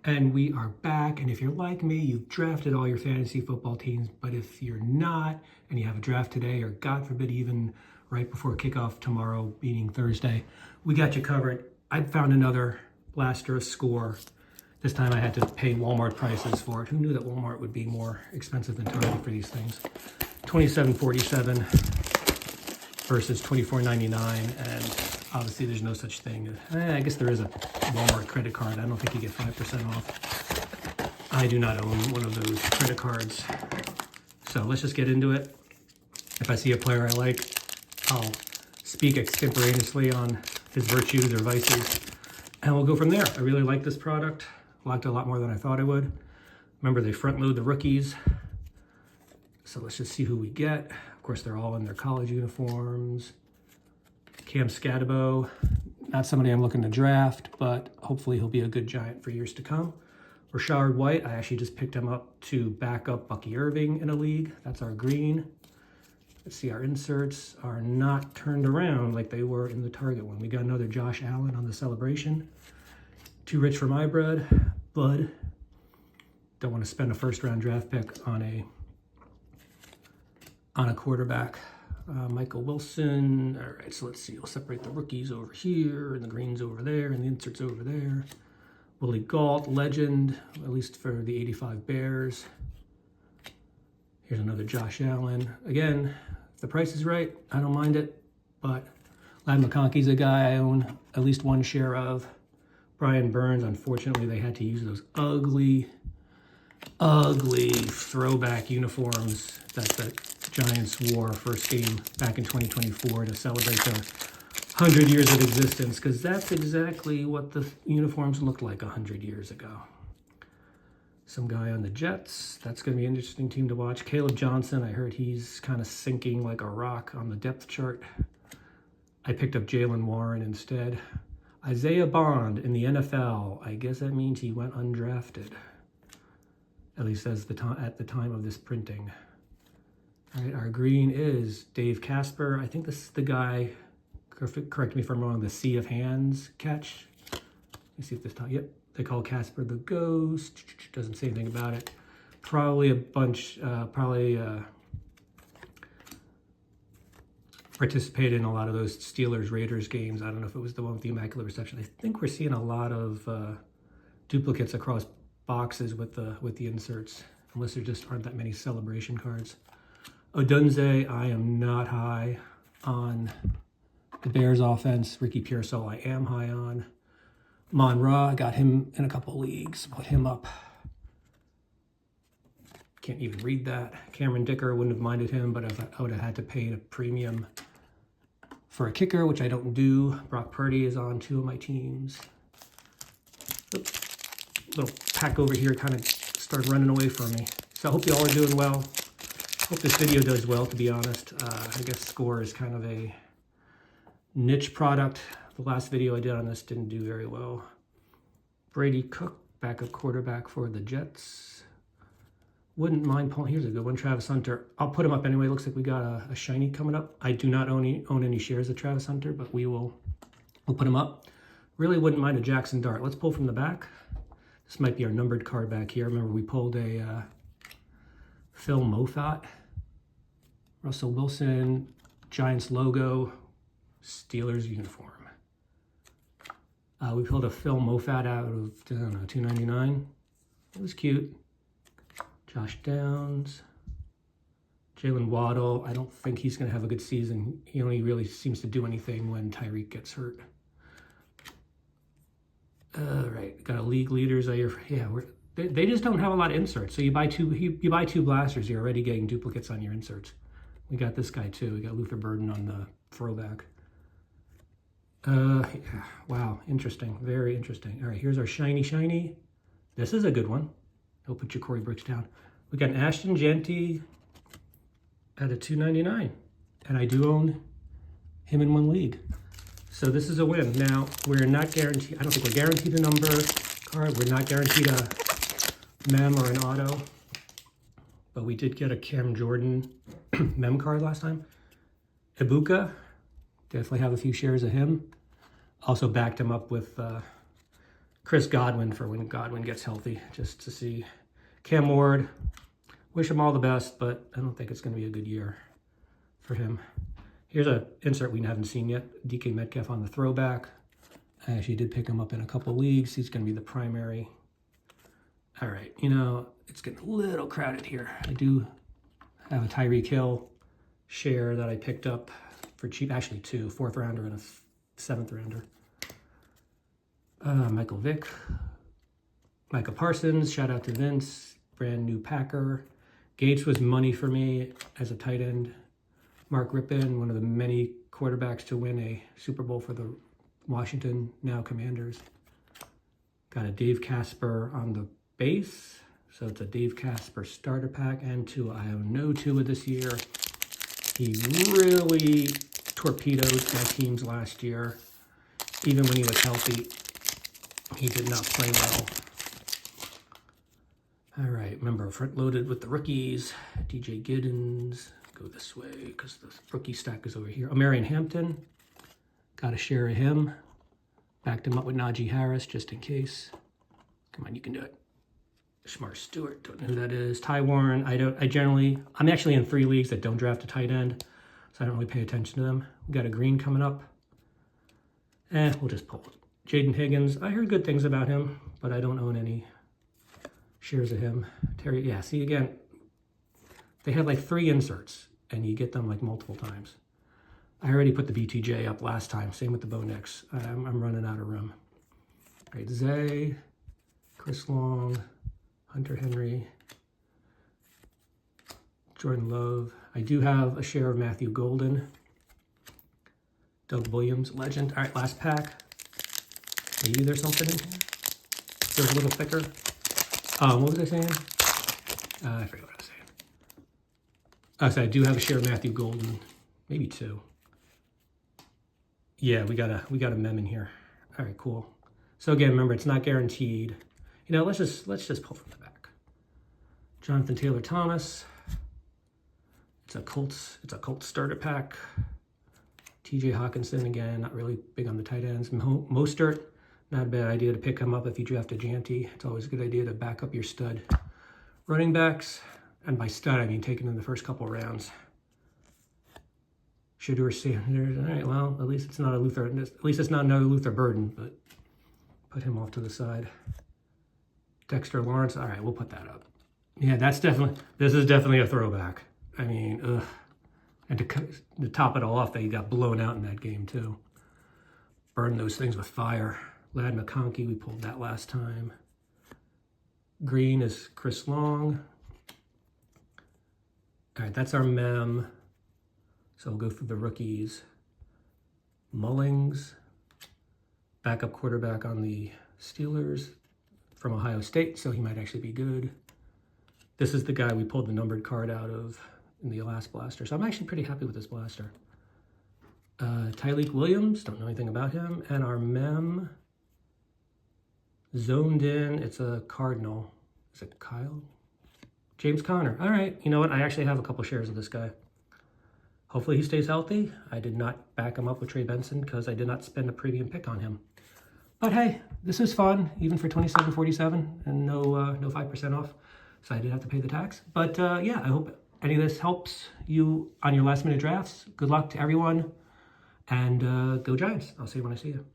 And we are back. And if you're like me, you've drafted all your fantasy football teams. But if you're not, and you have a draft today, or God forbid, even right before kickoff tomorrow, meaning Thursday, we got you covered. I found another blaster score. This time I had to pay Walmart prices for it. Who knew that Walmart would be more expensive than Target for these things? $27.47 versus $24.99, and obviously there's no such thing. I guess there is a Walmart credit card. I don't think you get 5% off. I do not own one of those credit cards. So let's just get into it. If I see a player I like, I'll speak extemporaneously on his virtues or vices, and we'll go from there. I really like this product. Liked it a lot more than I thought I would. Remember, they front load the rookies. So let's just see who we get. Of course, they're all in their college uniforms. Cam Scatabo, not somebody I'm looking to draft, but hopefully he'll be a good Giant for years to come. Rashard White, I actually just picked him up to back up Bucky Irving in a league. That's our green. Let's see, our inserts are not turned around like they were in the Target one. We got another Josh Allen on the celebration. Too rich for my bud. Don't want to spend a first-round draft pick on a quarterback. Michael Wilson. All right, so let's see. We'll separate the rookies over here, and the greens over there, and the inserts over there. Willie Gault, legend, at least for the 85 Bears. Here's another Josh Allen. Again, if the price is right, I don't mind it, but Ladd McConkey's a guy I own at least one share of. Brian Burns, unfortunately, they had to use those ugly throwback uniforms that the Giants wore first game back in 2024 to celebrate their 100 years of existence, because that's exactly what the uniforms looked like 100 years ago. Some guy on the Jets. That's going to be an interesting team to watch. Caleb Johnson, I heard he's kind of sinking like a rock on the depth chart. I picked up Jalen Warren instead. Isaiah Bond in the NFL. I guess that means he went undrafted, at least at the time of this printing. All right, our green is Dave Casper. I think this is the guy, correct me if I'm wrong, the Sea of Hands catch. Let me see if this time, yep, they call Casper the Ghost. Doesn't say anything about it. Probably a bunch, participated in a lot of those Steelers-Raiders games. I don't know if it was the one with the Immaculate Reception. I think we're seeing a lot of duplicates across boxes with the inserts, unless there just aren't that many celebration cards. Odunze, I am not high on the Bears offense. Ricky Pearsall, I am high on. Monra, I got him in a couple leagues, put him up. Can't even read that. Cameron Dicker, wouldn't have minded him, but I would have had to pay a premium for a kicker, which I don't do. Brock Purdy is on 2 of my teams. Oops. Little pack over here kind of started running away from me. So I hope you all are doing well. Hope this video does well, to be honest. I guess Score is kind of a niche product. The last video I did on this didn't do very well. Brady Cook, backup quarterback for the Jets. Wouldn't mind pulling. Here's a good one, Travis Hunter. I'll put him up anyway. Looks like we got a shiny coming up. I do not own any shares of Travis Hunter, but we'll put him up. Really wouldn't mind a Jackson Dart. Let's pull from the back. This might be our numbered card back here. Remember, we pulled a Phil Mofat, Russell Wilson, Giants logo, Steelers uniform. We pulled a Phil Mofat out of, I don't know, $2.99. It was cute. Josh Downs, Jalen Waddle. I don't think he's going to have a good season. He only really seems to do anything when Tyreek gets hurt. All right, got a league leaders. They just don't have a lot of inserts. So you buy two blasters, you're already getting duplicates on your inserts. We got this guy too. We got Luther Burden on the throwback. Wow, interesting, very interesting. All right, here's our shiny. This is a good one. He'll put your Corey Brooks down. We got an Ashton Jeanty at a $2.99, and I do own him in one league. So this is a win. Now, we're not guaranteed, I don't think we're guaranteed a number card. We're not guaranteed a mem or an auto, but we did get a Cam Jordan mem card last time. Ibuka, definitely have a few shares of him. Also backed him up with Chris Godwin for when Godwin gets healthy, just to see. Cam Ward, wish him all the best, but I don't think it's going to be a good year for him. Here's an insert we haven't seen yet. DK Metcalf on the throwback. I actually did pick him up in a couple leagues. He's going to be the primary. All right, you know, it's getting a little crowded here. I do have a Tyreek Hill share that I picked up for cheap. Actually, two, 4th rounder and a 7th rounder. Michael Vick. Micah Parsons, shout out to Vince. Brand new Packer. Gates was money for me as a tight end. Mark Rippon, one of the many quarterbacks to win a Super Bowl for the Washington, now Commanders. Got a Dave Casper on the base. So it's a Dave Casper starter pack and Tua. I have no Tua this year. He really torpedoed my teams last year. Even when he was healthy, he did not play well. All right, remember, front loaded with the rookies. DJ Giddens. Go this way because the rookie stack is over here. Marion Hampton. Got a share of him. Backed him up with Najee Harris just in case. Come on, you can do it. Shamar Stewart, don't know who that is. Ty Warren, I'm actually in 3 leagues that don't draft a tight end, so I don't really pay attention to them. We got a green coming up. We'll just pull it. Jaden Higgins, I heard good things about him, but I don't own any shares of him. Terry, yeah, see again, they had like 3 inserts, and you get them like multiple times. I already put the BTJ up last time, same with the Bo Nix. I'm running out of room. All right, Zay, Chris Long, Hunter Henry, Jordan Love. I do have a share of Matthew Golden. Doug Williams, legend. All right, last pack. Maybe there's something in here. There's a little thicker. What was I saying? I forget what I was saying. So I do have a share of Matthew Golden. Maybe 2. Yeah, we got a mem in here. All right, cool. So again, remember, it's not guaranteed. You know, let's just pull from the back. Jonathan Taylor Thomas. It's a Colts starter pack. TJ Hawkinson, again, not really big on the tight ends. Mostert, not a bad idea to pick him up if you draft a Janty. It's always a good idea to back up your stud running backs. And by stud, I mean taken in the first couple rounds. Shedeur Sanders. All right, well, at least it's not another Luther Burden, but put him off to the side. Dexter Lawrence. All right, we'll put that up. Yeah, this is definitely a throwback. I mean, ugh. And to top it all off, they got blown out in that game too. Burned those things with fire. Lad McConkey, we pulled that last time. Green is Chris Long. All right, that's our mem. So we'll go through the rookies. Mullings, backup quarterback on the Steelers from Ohio State, so he might actually be good. This is the guy we pulled the numbered card out of in the last blaster, so I'm actually pretty happy with this blaster. Tyleek Williams, don't know anything about him. And our mem, zoned in, it's a Cardinal. Is it Kyle? James Conner. All right, you know what? I actually have a couple shares of this guy. Hopefully he stays healthy. I did not back him up with Trey Benson because I did not spend a premium pick on him. But hey, this is fun, even for $27.47 and no 5% off. So I did have to pay the tax. But yeah, I hope any of this helps you on your last minute drafts. Good luck to everyone, and go Giants. I'll see you when I see you.